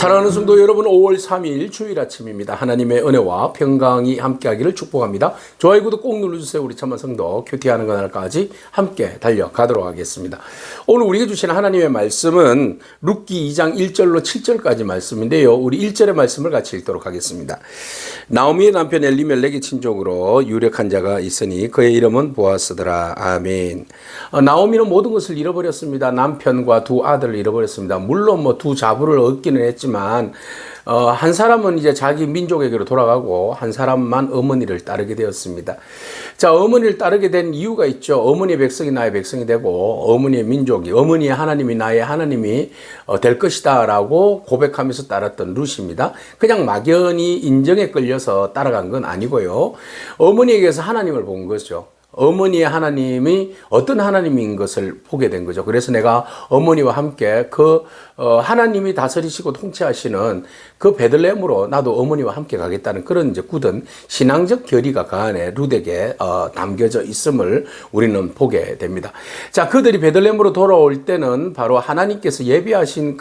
사랑하는 성도 여러분, 5월 3일 주일 아침입니다. 하나님의 은혜와 평강이 함께하기를 축복합니다. 좋아요, 구독 꼭 눌러주세요. 우리 참만 성도 큐티하는 그날까지 함께 달려가도록 하겠습니다. 오늘 우리가 주신 하나님의 말씀은 룻기 2장 1절로 7절까지 말씀인데요. 우리 1절의 말씀을 같이 읽도록 하겠습니다. 나오미의 남편 엘리멜렉의 친족으로 유력한 자가 있으니 그의 이름은 보아스더라. 아멘. 나오미는 모든 것을 잃어버렸습니다. 남편과 두 아들을 잃어버렸습니다. 물론 두 자부를 얻기는 했지만 한 사람은 이제 자기 민족에게로 돌아가고 한 사람만 어머니를 따르게 되었습니다. 자, 어머니를 따르게 된 이유가 있죠. 어머니의 백성이 나의 백성이 되고 어머니의 민족이, 어머니의 하나님이 나의 하나님이 될 것이다 라고 고백하면서 따랐던 룻입니다. 그냥 막연히 인정에 끌려서 따라간 건 아니고요. 어머니에게서 하나님을 본 거죠. 어머니의 하나님이 어떤 하나님인 것을 보게 된 거죠. 그래서 내가 어머니와 함께 하나님이 다스리시고 통치하시는 그 베들레헴으로 나도 어머니와 함께 가겠다는 그런 이제 굳은 신앙적 결의가 그 안에 룻에게 담겨져 있음을 우리는 보게 됩니다. 자, 그들이 베들레헴으로 돌아올 때는 바로 하나님께서 예비하신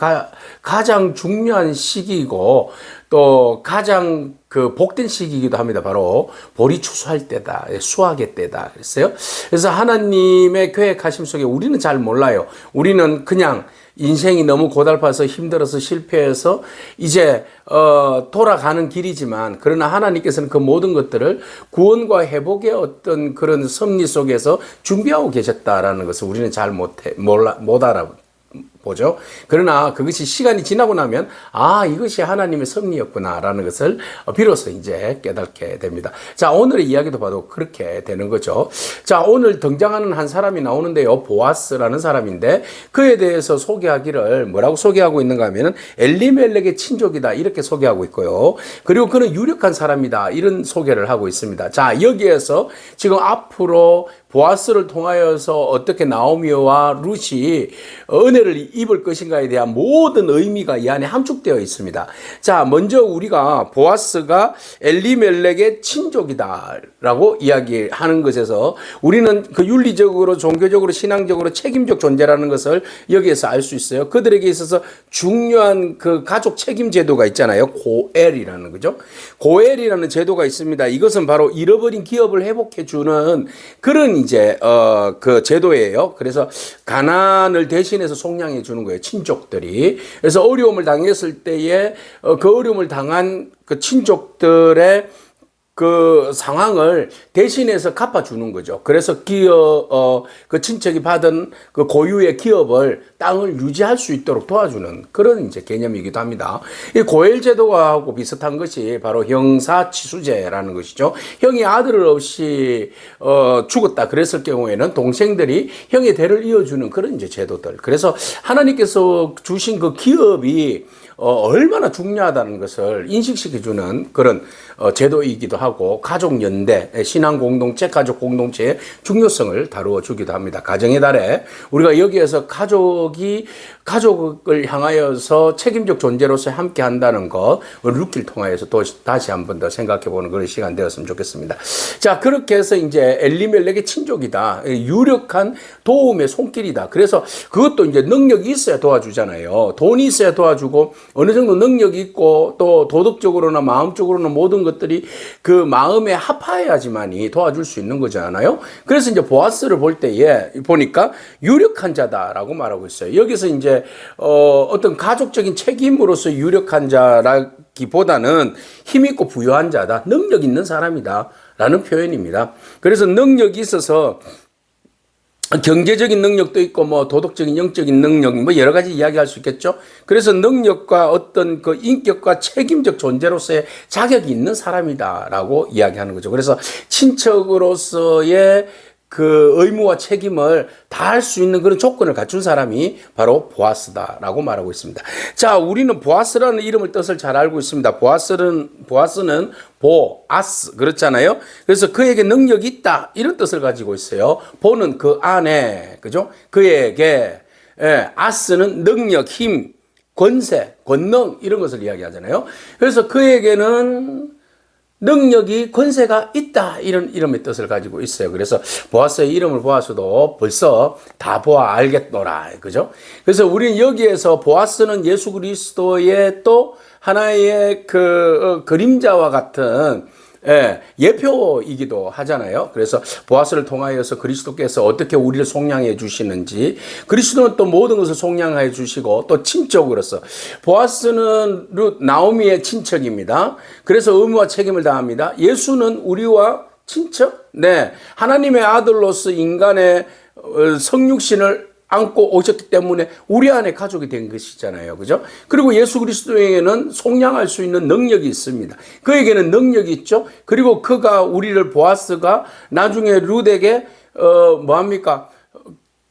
가장 중요한 시기이고 또 가장 복된 시기이기도 합니다. 바로 보리 추수할 때다. 수확의 때다. 그랬어요. 그래서 하나님의 계획하심 속에 우리는 잘 몰라요. 우리는 그냥 인생이 너무 고달파서 힘들어서 실패해서 이제 돌아가는 길이지만, 그러나 하나님께서는 그 모든 것들을 구원과 회복의 어떤 그런 섭리 속에서 준비하고 계셨다라는 것을 우리는 잘 못 알아보죠. 그러나 그것이 시간이 지나고 나면 이것이 하나님의 섭리였구나라는 것을 비로소 이제 깨닫게 됩니다. 자, 오늘의 이야기도 봐도 그렇게 되는 거죠. 자, 오늘 등장하는 한 사람이 나오는데요. 보아스라는 사람인데 그에 대해서 소개하기를 뭐라고 소개하고 있는가 하면은 엘리멜렉의 친족이다 이렇게 소개하고 있고요. 그리고 그는 유력한 사람이다 이런 소개를 하고 있습니다. 자, 여기에서 지금 앞으로 보아스를 통하여서 어떻게 나오미와 룻이 은혜를 입을 것인가에 대한 모든 의미가 이 안에 함축되어 있습니다. 자, 먼저 우리가 보아스가 엘리멜렉의 친족이다라고 이야기하는 것에서 우리는 그 윤리적으로, 종교적으로, 신앙적으로 책임적 존재라는 것을 여기에서 알 수 있어요. 그들에게 있어서 중요한 그 가족 책임 제도가 있잖아요. 고엘이라는 거죠. 고엘이라는 제도가 있습니다. 이것은 바로 잃어버린 기업을 회복해주는 그런 이제 그 제도예요. 그래서 가난을 대신해서 속량해 주는 거예요. 친족들이. 그래서 어려움을 당했을 때에 그 어려움을 당한 그 친족들의 그 상황을 대신해서 갚아주는 거죠. 그래서 그 친척이 받은 그 고유의 기업을, 땅을 유지할 수 있도록 도와주는 그런 이제 개념이기도 합니다. 이 고엘 제도하고 비슷한 것이 바로 형사치수제라는 것이죠. 형이 아들을 없이 죽었다 그랬을 경우에는 동생들이 형의 대를 이어주는 그런 이제 제도들. 그래서 하나님께서 주신 그 기업이 얼마나 중요하다는 것을 인식시켜주는 그런 제도이기도 하고, 가족 연대, 신앙 공동체, 가족 공동체의 중요성을 다루어 주기도 합니다. 가정의 달에 우리가 여기에서 가족을 향하여서 책임적 존재로서 함께 한다는 것, 룻기를 통하여서 또 다시 한 번 더 생각해 보는 그런 시간 되었으면 좋겠습니다. 자, 그렇게 해서 이제 엘리멜렉의 친족이다. 유력한 도움의 손길이다. 그래서 그것도 이제 능력이 있어야 도와주잖아요. 돈이 있어야 도와주고, 어느 정도 능력이 있고 또 도덕적으로나 마음적으로나 모든 것들이 그 마음에 합하여야지만이 도와줄 수 있는 거잖아요. 그래서 이제 보아스를 볼 때에 보니까 유력한 자다라고 말하고 있어요. 여기서 이제 어떤 가족적인 책임으로서 유력한 자라기보다는 힘있고 부유한 자다, 능력 있는 사람이다 라는 표현입니다. 그래서 능력이 있어서 경제적인 능력도 있고 도덕적인, 영적인 능력, 여러 가지 이야기할 수 있겠죠. 그래서 능력과 어떤 그 인격과 책임적 존재로서의 자격이 있는 사람이다라고 이야기하는 거죠. 그래서 친척으로서의 그 의무와 책임을 다할 수 있는 그런 조건을 갖춘 사람이 바로 보아스다라고 말하고 있습니다. 자, 우리는 보아스라는 이름을 뜻을 잘 알고 있습니다. 보아스는 보아스 그렇잖아요. 그래서 그에게 능력이 있다 이런 뜻을 가지고 있어요. 보는 그 안에, 그죠? 그에게, 아스는 능력, 힘, 권세, 권능 이런 것을 이야기하잖아요. 그래서 그에게는 능력이 권세가 있다 이런 이름의 뜻을 가지고 있어요. 그래서 보아스의 이름을 보아서도 벌써 다 보아 알겠노라, 그죠? 그래서 우리는 여기에서 보아스는 예수 그리스도의 또 하나의 그림자와 같은 예표이기도 하잖아요. 그래서 보아스를 통하여서 그리스도께서 어떻게 우리를 속량해 주시는지, 그리스도는 또 모든 것을 속량해 주시고 또 친척으로서, 보아스는 나오미의 친척입니다. 그래서 의무와 책임을 다합니다. 예수는 우리와 친척? 네. 하나님의 아들로서 인간의 성육신을 안고 오셨기 때문에 우리 안에 가족이 된 것이잖아요. 그죠? 그리고 예수 그리스도에게는 속량할 수 있는 능력이 있습니다. 그에게는 능력이 있죠. 그리고 그가 우리를 보아스가 나중에 룻에게 뭐합니까?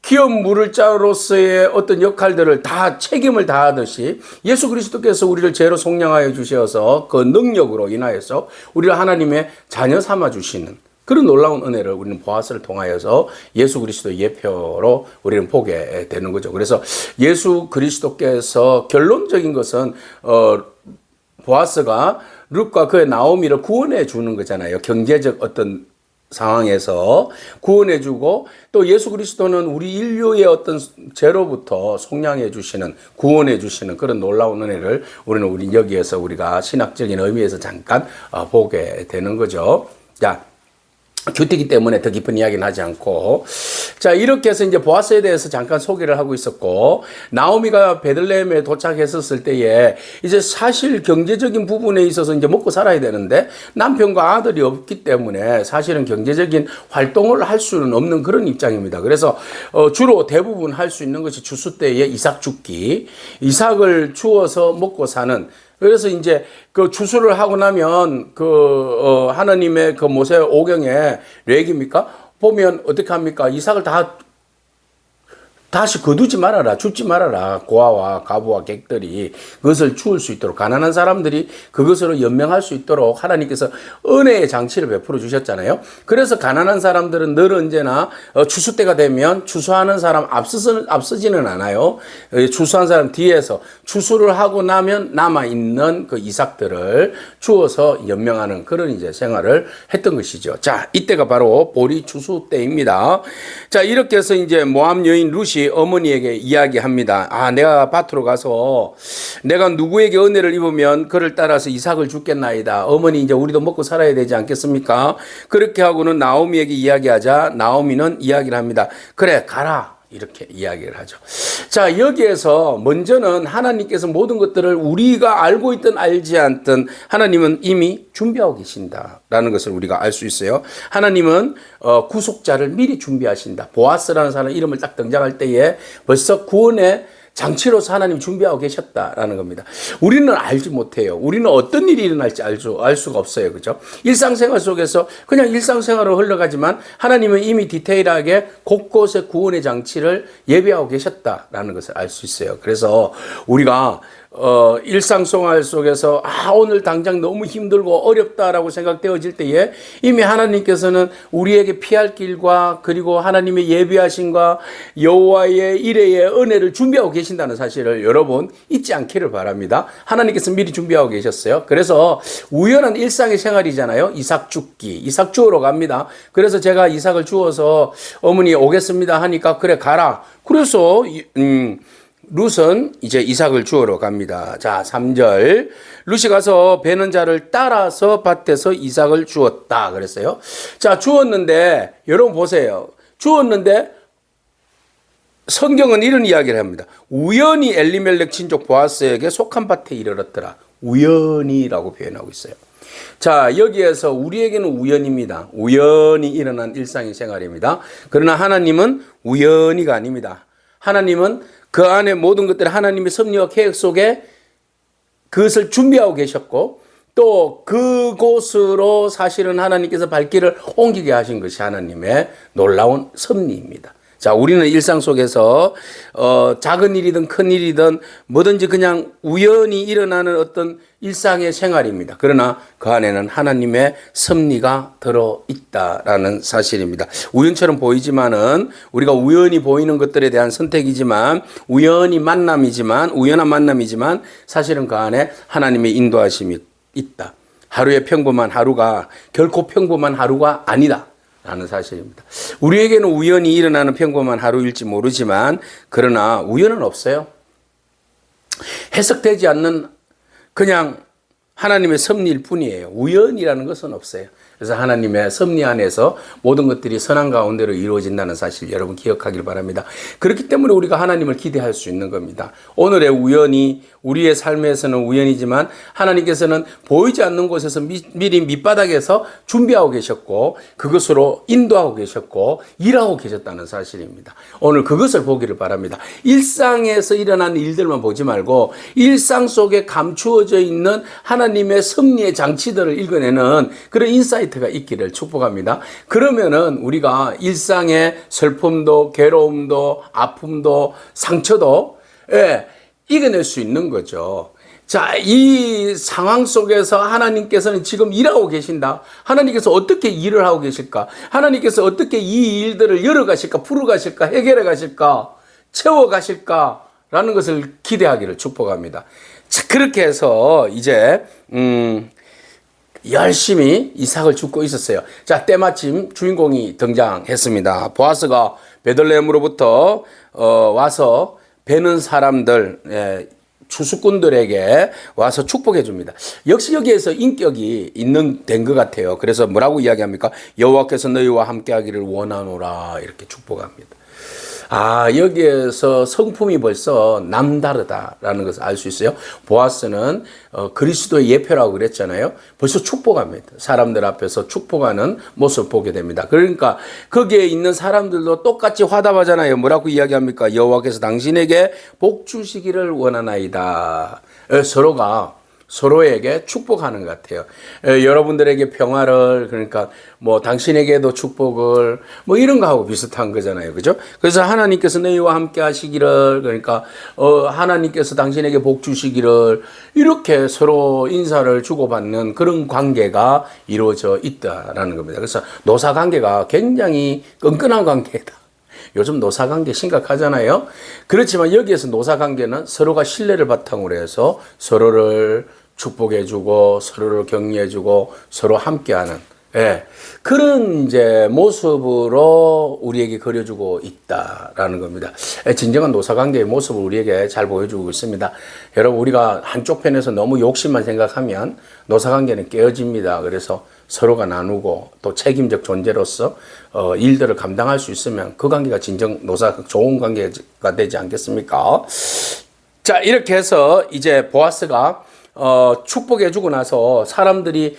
기업 물을 자로서의 어떤 역할들을 다 책임을 다하듯이 예수 그리스도께서 우리를 죄로 속량하여 주셔서 그 능력으로 인하여서 우리를 하나님의 자녀 삼아 주시는 그런 놀라운 은혜를 우리는 보아스를 통하여서 예수 그리스도의 예표로 우리는 보게 되는 거죠. 그래서 예수 그리스도께서 결론적인 것은 보아스가 룻과 그의 나오미를 구원해 주는 거잖아요. 경제적 어떤 상황에서 구원해 주고, 또 예수 그리스도는 우리 인류의 어떤 죄로부터 속량해 주시는, 구원해 주시는 그런 놀라운 은혜를 우리 여기에서 우리가 신학적인 의미에서 잠깐 보게 되는 거죠. 자, 규칙이기 때문에 더 깊은 이야기는 하지 않고, 자, 이렇게 해서 이제 보아스에 대해서 잠깐 소개를 하고 있었고, 나오미가 베들레헴에 도착했었을 때에 이제 사실 경제적인 부분에 있어서 이제 먹고 살아야 되는데 남편과 아들이 없기 때문에 사실은 경제적인 활동을 할 수는 없는 그런 입장입니다. 그래서 주로 대부분 할 수 있는 것이 추수 때에 이삭 줍기, 이삭을 주어서 먹고 사는. 그래서 이제 그 추수를 하고 나면 하나님의 그 모세 오경에 레기입니까? 보면 어떻게 합니까? 이삭을 다시 거두지 말아라, 줍지 말아라. 고아와 가부와 객들이 그것을 주울 수 있도록, 가난한 사람들이 그것으로 연명할 수 있도록 하나님께서 은혜의 장치를 베풀어 주셨잖아요. 그래서 가난한 사람들은 늘 언제나 추수 때가 되면 추수하는 사람 앞서지는 않아요. 추수한 사람 뒤에서 추수를 하고 나면 남아있는 그 이삭들을 주어서 연명하는 그런 이제 생활을 했던 것이죠. 자, 이때가 바로 보리 추수 때입니다. 자, 이렇게 해서 이제 모압 여인 룻이 어머니에게 이야기합니다. 아, 내가 밭으로 가서 내가 누구에게 은혜를 입으면 그를 따라서 이삭을 줍겠나이다. 어머니, 이제 우리도 먹고 살아야 되지 않겠습니까? 그렇게 하고는 나오미에게 이야기하자 나오미는 이야기를 합니다. 그래, 가라. 이렇게 이야기를 하죠. 자, 여기에서 먼저는 하나님께서 모든 것들을 우리가 알고 있든 알지 않든 하나님은 이미 준비하고 계신다라는 것을 우리가 알 수 있어요. 하나님은 구속자를 미리 준비하신다. 보아스라는 사람 이름을 딱 등장할 때에 벌써 구원의 장치로서 하나님 준비하고 계셨다라는 겁니다. 우리는 알지 못해요. 우리는 어떤 일이 일어날지 알 수가 없어요. 그죠? 일상생활 속에서 그냥 일상생활로 흘러가지만 하나님은 이미 디테일하게 곳곳에 구원의 장치를 예비하고 계셨다라는 것을 알 수 있어요. 그래서 우리가 일상생활 속에서 오늘 당장 너무 힘들고 어렵다라고 생각되어질 때에 이미 하나님께서는 우리에게 피할 길과 그리고 하나님의 예비하심과 여호와의 이레의 은혜를 준비하고 계신다는 사실을 여러분 잊지 않기를 바랍니다. 하나님께서 미리 준비하고 계셨어요. 그래서 우연한 일상의 생활이잖아요. 이삭 주우러 갑니다. 그래서 제가 이삭을 주워서 어머니 오겠습니다 하니까 그래 가라. 그래서 룻은 이제 이삭을 주우러 갑니다. 자, 3절. 룻이 가서 베는 자를 따라서 밭에서 이삭을 주었다 그랬어요. 자, 주었는데 여러분 보세요. 주었는데 성경은 이런 이야기를 합니다. 우연히 엘리멜렉 친족 보아스에게 속한 밭에 이르렀더라. 우연히라고 표현하고 있어요. 자, 여기에서 우리에게는 우연입니다. 우연히 일어난 일상의 생활입니다. 그러나 하나님은 우연히가 아닙니다. 하나님은 그 안에 모든 것들을 하나님의 섭리와 계획 속에 그것을 준비하고 계셨고, 또 그곳으로 사실은 하나님께서 발길을 옮기게 하신 것이 하나님의 놀라운 섭리입니다. 자, 우리는 일상 속에서 작은 일이든 큰 일이든 뭐든지 그냥 우연히 일어나는 어떤 일상의 생활입니다. 그러나 그 안에는 하나님의 섭리가 들어있다라는 사실입니다. 우연처럼 보이지만은 우리가 우연히 보이는 것들에 대한 선택이지만 우연한 만남이지만 사실은 그 안에 하나님의 인도하심이 있다. 하루의 평범한 하루가 결코 평범한 하루가 아니다 라는 사실입니다. 우리에게는 우연히 일어나는 평범한 하루일지 모르지만 그러나 우연은 없어요. 해석되지 않는 그냥 하나님의 섭리일 뿐이에요. 우연이라는 것은 없어요. 그래서 하나님의 섭리 안에서 모든 것들이 선한 가운데로 이루어진다는 사실 여러분 기억하길 바랍니다. 그렇기 때문에 우리가 하나님을 기대할 수 있는 겁니다. 오늘의 우연이 우리의 삶에서는 우연이지만 하나님께서는 보이지 않는 곳에서 미리 밑바닥에서 준비하고 계셨고 그것으로 인도하고 계셨고 일하고 계셨다는 사실입니다. 오늘 그것을 보기를 바랍니다. 일상에서 일어난 일들만 보지 말고 일상 속에 감추어져 있는 하나님의 섭리의 장치들을 읽어내는 그런 인사이트가 있기를 축복합니다. 그러면은 우리가 일상의 슬픔도 괴로움도 아픔도 상처도 이겨낼 수 있는 거죠. 자, 이 상황 속에서 하나님께서는 지금 일하고 계신다. 하나님께서 어떻게 일을 하고 계실까? 하나님께서 어떻게 이 일들을 열어가실까? 풀어가실까? 해결해 가실까? 채워가실까? 라는 것을 기대하기를 축복합니다. 자, 그렇게 해서 이제 열심히 이삭을 줍고 있었어요. 자, 때마침 주인공이 등장했습니다. 보아스가 베들레헴으로부터 와서 베는 사람들, 추수꾼들에게 와서 축복해 줍니다. 역시 여기에서 인격이 된 것 같아요. 그래서 뭐라고 이야기합니까? 여호와께서 너희와 함께하기를 원하노라 이렇게 축복합니다. 아, 여기에서 성품이 벌써 남다르다라는 것을 알 수 있어요. 보아스는 그리스도의 예표라고 그랬잖아요. 벌써 축복합니다. 사람들 앞에서 축복하는 모습을 보게 됩니다. 그러니까 거기에 있는 사람들도 똑같이 화답하잖아요. 뭐라고 이야기합니까? 여호와께서 당신에게 복 주시기를 원하나이다. 서로가 서로에게 축복하는 것 같아요. 여러분들에게 평화를, 그러니까 뭐 당신에게도 축복을, 뭐 이런 거하고 비슷한 거잖아요. 그죠? 그래서 하나님께서 너희와 함께 하시기를, 그러니까 하나님께서 당신에게 복 주시기를, 이렇게 서로 인사를 주고받는 그런 관계가 이루어져 있다라는 겁니다. 그래서 노사 관계가 굉장히 끈끈한 관계다. 요즘 노사관계 심각하잖아요. 그렇지만 여기에서 노사관계는 서로가 신뢰를 바탕으로 해서 서로를 축복해주고 서로를 격려해주고 서로 함께하는 그런 이제 모습으로 우리에게 그려주고 있다라는 겁니다. 진정한 노사관계의 모습을 우리에게 잘 보여주고 있습니다. 여러분, 우리가 한쪽 편에서 너무 욕심만 생각하면 노사관계는 깨어집니다. 그래서 서로가 나누고 또 책임적 존재로서 일들을 감당할 수 있으면 그 관계가 진정 좋은 관계가 되지 않겠습니까? 자, 이렇게 해서 이제 보아스가 축복해주고 나서 사람들이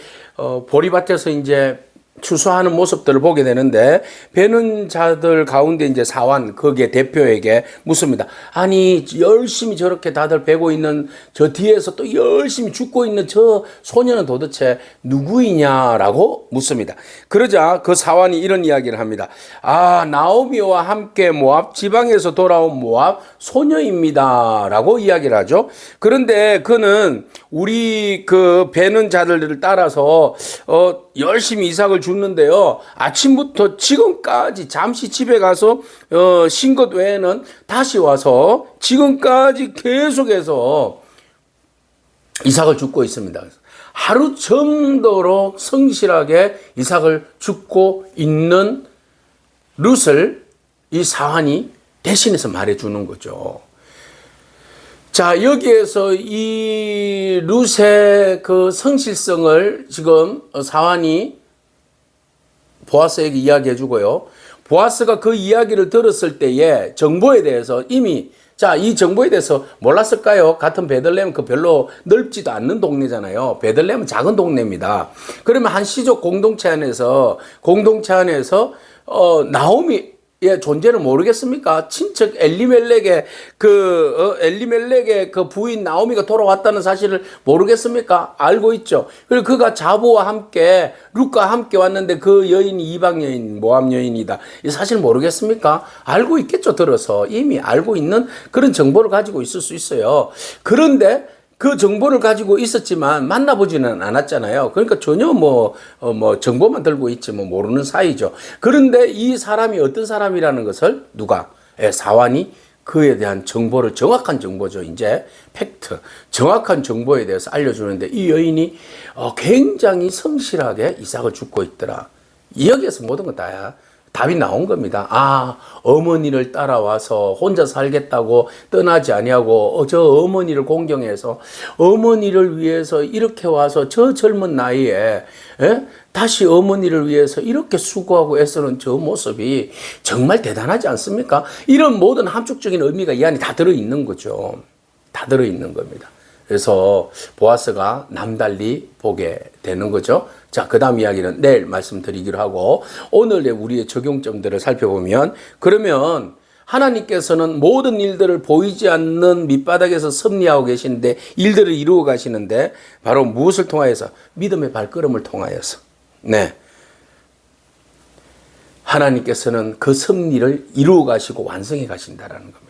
보리밭에서 이제 추수하는 모습들을 보게 되는데 베는 자들 가운데 이제 사환 거기에 대표에게 묻습니다. 아니 열심히 저렇게 다들 베고 있는 저 뒤에서 또 열심히 죽고 있는 저 소녀는 도대체 누구이냐라고 묻습니다. 그러자 그 사환이 이런 이야기를 합니다. 아, 나오미와 함께 모압 지방에서 돌아온 모압 소녀입니다라고 이야기를 하죠. 그런데 그는 우리 그 베는 자들을 따라서 열심히 이삭을 줬는데요. 아침부터 지금까지 잠시 집에 가서 쉰 것 외에는 다시 와서 지금까지 계속해서 이삭을 줍고 있습니다. 하루 정도로 성실하게 이삭을 줍고 있는 룻을 이 사환이 대신해서 말해주는 거죠. 자, 여기에서 이 룻의 그 성실성을 지금 사환이 보아스에게 이야기해 주고요. 보아스가 그 이야기를 들었을 때의 정보에 대해서 이미 이 정보에 대해서 몰랐을까요? 같은 베들레헴 별로 넓지도 않는 동네잖아요. 베들레헴은 작은 동네입니다. 그러면 한 시족 공동체 안에서 나오미의 존재를 모르겠습니까? 친척 엘리멜렉의 엘리멜렉의 그 부인 나오미가 돌아왔다는 사실을 모르겠습니까? 알고 있죠. 그리고 그가 자부와 함께 룻과 함께 왔는데 그 여인이 이방 여인, 모압 여인이다. 이 사실 모르겠습니까? 알고 있겠죠. 들어서 이미 알고 있는 그런 정보를 가지고 있을 수 있어요. 그런데 그 정보를 가지고 있었지만 만나보지는 않았잖아요. 그러니까 전혀 정보만 들고 있지 모르는 사이죠. 그런데 이 사람이 어떤 사람이라는 것을 사환이 그에 대한 정보를, 정확한 정보죠. 이제 팩트, 정확한 정보에 대해서 알려주는데 이 여인이 굉장히 성실하게 이삭을 줍고 있더라. 여기에서 모든 건 다야. 답이 나온 겁니다. 아, 어머니를 따라와서 혼자 살겠다고 떠나지 아니하고 저 어머니를 공경해서 어머니를 위해서 이렇게 와서 저 젊은 나이에 다시 어머니를 위해서 이렇게 수고하고 애쓰는 저 모습이 정말 대단하지 않습니까? 이런 모든 함축적인 의미가 이 안에 다 들어있는 거죠. 다 들어있는 겁니다. 그래서 보아스가 남달리 보게 되는 거죠. 자, 그 다음 이야기는 내일 말씀드리기로 하고 오늘의 우리의 적용점들을 살펴보면, 그러면 하나님께서는 모든 일들을 보이지 않는 밑바닥에서 섭리하고 계시는데 일들을 이루어 가시는데 바로 무엇을 통하여서? 믿음의 발걸음을 통하여서. 네. 하나님께서는 그 섭리를 이루어 가시고 완성해 가신다라는 겁니다.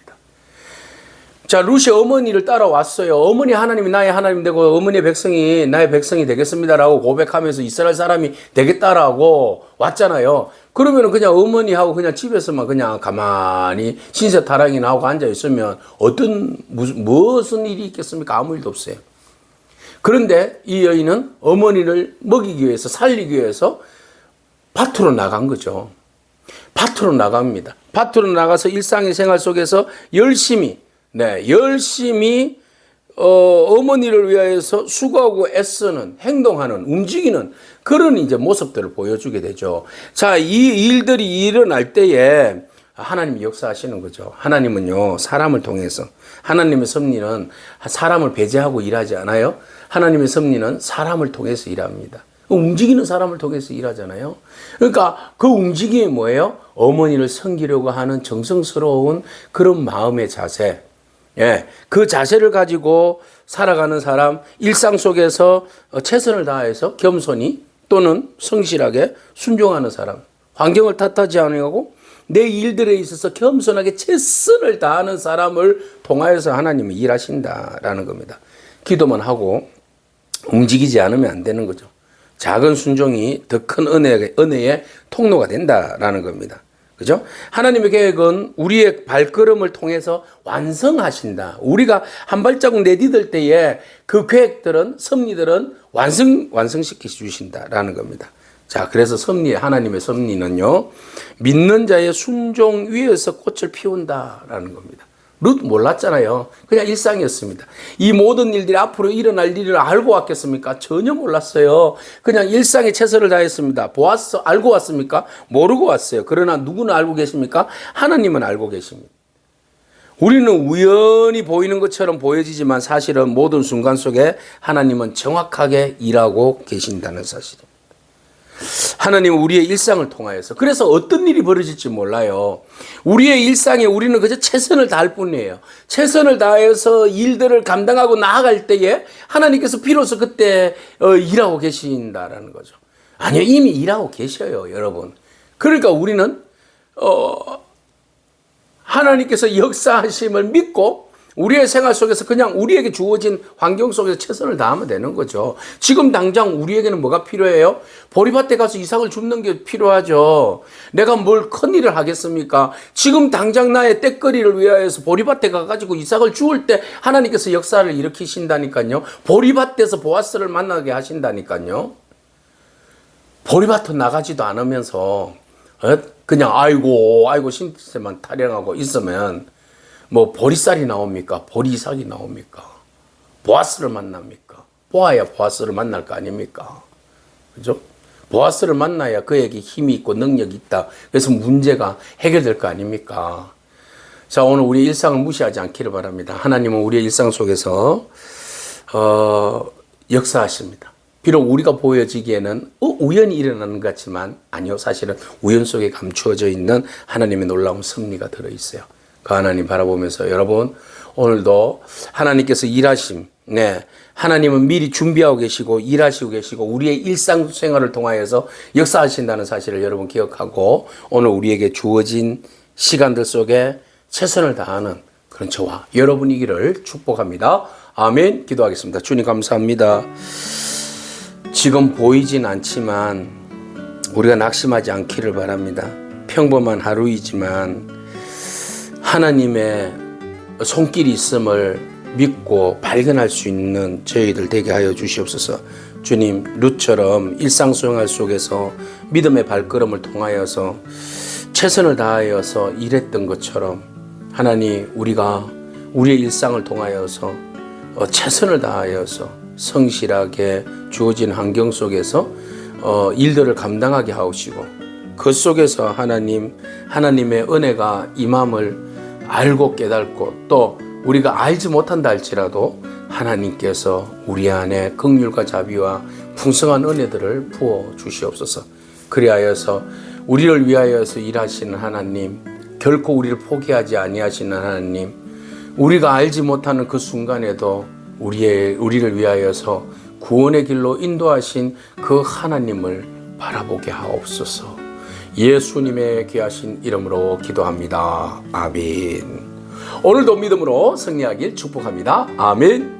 자, 룻이 어머니를 따라왔어요. 어머니 하나님이 나의 하나님 되고 어머니의 백성이 나의 백성이 되겠습니다라고 고백하면서 이스라엘 사람이 되겠다라고 왔잖아요. 그러면은 그냥 어머니하고 그냥 집에서만 그냥 가만히 신세타랑이나 하고 앉아 있으면 무슨 일이 있겠습니까? 아무 일도 없어요. 그런데 이 여인은 어머니를 먹이기 위해서, 살리기 위해서 밭으로 나간 거죠. 밭으로 나갑니다. 밭으로 나가서 일상의 생활 속에서 열심히 어머니를 위하여서 수고하고 애쓰는, 행동하는, 움직이는 그런 이제 모습들을 보여주게 되죠. 자, 이 일들이 일어날 때에 하나님이 역사하시는 거죠. 하나님은요, 사람을 통해서, 하나님의 섭리는 사람을 배제하고 일하지 않아요. 하나님의 섭리는 사람을 통해서 일합니다. 움직이는 사람을 통해서 일하잖아요. 그러니까 그 움직임이 뭐예요? 어머니를 섬기려고 하는 정성스러운 그런 마음의 자세. 예, 그 자세를 가지고 살아가는 사람, 일상 속에서 최선을 다해서 겸손히 또는 성실하게 순종하는 사람, 환경을 탓하지 않으려고 내 일들에 있어서 겸손하게 최선을 다하는 사람을 통하여서 하나님이 일하신다라는 겁니다. 기도만 하고 움직이지 않으면 안 되는 거죠. 작은 순종이 더 큰 은혜의 통로가 된다라는 겁니다. 그죠? 하나님의 계획은 우리의 발걸음을 통해서 완성하신다. 우리가 한 발자국 내디딜 때에 그 계획들은, 섭리들은 완성시켜 주신다라는 겁니다. 자, 그래서 하나님의 섭리는요, 믿는 자의 순종 위에서 꽃을 피운다라는 겁니다. 룻 몰랐잖아요. 그냥 일상이었습니다. 이 모든 일들이 앞으로 일어날 일을 알고 왔겠습니까? 전혀 몰랐어요. 그냥 일상에 최선을 다했습니다. 보아스 알고 왔습니까? 모르고 왔어요. 그러나 누구는 알고 계십니까? 하나님은 알고 계십니다. 우리는 우연히 보이는 것처럼 보여지지만 사실은 모든 순간 속에 하나님은 정확하게 일하고 계신다는 사실입니다. 하나님은 우리의 일상을 통하여서, 그래서 어떤 일이 벌어질지 몰라요. 우리의 일상에 우리는 그저 최선을 다할 뿐이에요. 최선을 다해서 일들을 감당하고 나아갈 때에 하나님께서 비로소 그때 일하고 계신다라는 거죠. 아니요, 이미 일하고 계셔요, 여러분. 그러니까 우리는 하나님께서 역사하심을 믿고 우리의 생활 속에서 그냥 우리에게 주어진 환경 속에서 최선을 다하면 되는 거죠. 지금 당장 우리에게는 뭐가 필요해요? 보리밭에 가서 이삭을 줍는 게 필요하죠. 내가 뭘 큰일을 하겠습니까? 지금 당장 나의 때거리를 위하여서 보리밭에 가가지고 이삭을 주울 때 하나님께서 역사를 일으키신다니까요. 보리밭에서 보아스를 만나게 하신다니까요. 보리밭에 나가지도 않으면서 그냥 아이고 신세만 타령하고 있으면 뭐 보리쌀이 나옵니까? 보리삭이 나옵니까? 보아스를 만납니까? 보아야 보아스를 만날 거 아닙니까? 그죠? 보아스를 만나야 그에게 힘이 있고 능력이 있다. 그래서 문제가 해결될 거 아닙니까? 자, 오늘 우리 일상을 무시하지 않기를 바랍니다. 하나님은 우리의 일상 속에서 역사하십니다. 비록 우리가 보여지기에는 우연히 일어나는 것 같지만 아니요, 사실은 우연 속에 감추어져 있는 하나님의 놀라운 섭리가 들어있어요. 그 하나님 바라보면서 여러분, 오늘도 하나님께서 일하심, 하나님은 미리 준비하고 계시고 일하시고 계시고 우리의 일상생활을 통하여서 역사하신다는 사실을 여러분 기억하고 오늘 우리에게 주어진 시간들 속에 최선을 다하는 그런 저와 여러분이기를 축복합니다. 아멘. 기도하겠습니다. 주님 감사합니다. 지금 보이진 않지만 우리가 낙심하지 않기를 바랍니다. 평범한 하루이지만 하나님의 손길이 있음을 믿고 발견할 수 있는 저희들 되게 하여 주시옵소서. 주님, 룻처럼 일상생활 속에서 믿음의 발걸음을 통하여서 최선을 다하여서 일했던 것처럼 하나님, 우리가 우리의 일상을 통하여서 최선을 다하여서 성실하게 주어진 환경 속에서 일들을 감당하게 하시고 그 속에서 하나님의 은혜가 임함을 알고 깨닫고 또 우리가 알지 못한다 할지라도 하나님께서 우리 안에 긍휼과 자비와 풍성한 은혜들을 부어 주시옵소서. 그리하여서 우리를 위하여서 일하시는 하나님, 결코 우리를 포기하지 아니하시는 하나님, 우리가 알지 못하는 그 순간에도 우리를 위하여서 구원의 길로 인도하신 그 하나님을 바라보게 하옵소서. 예수님의 귀하신 이름으로 기도합니다. 아멘. 오늘도 믿음으로 승리하길 축복합니다. 아멘.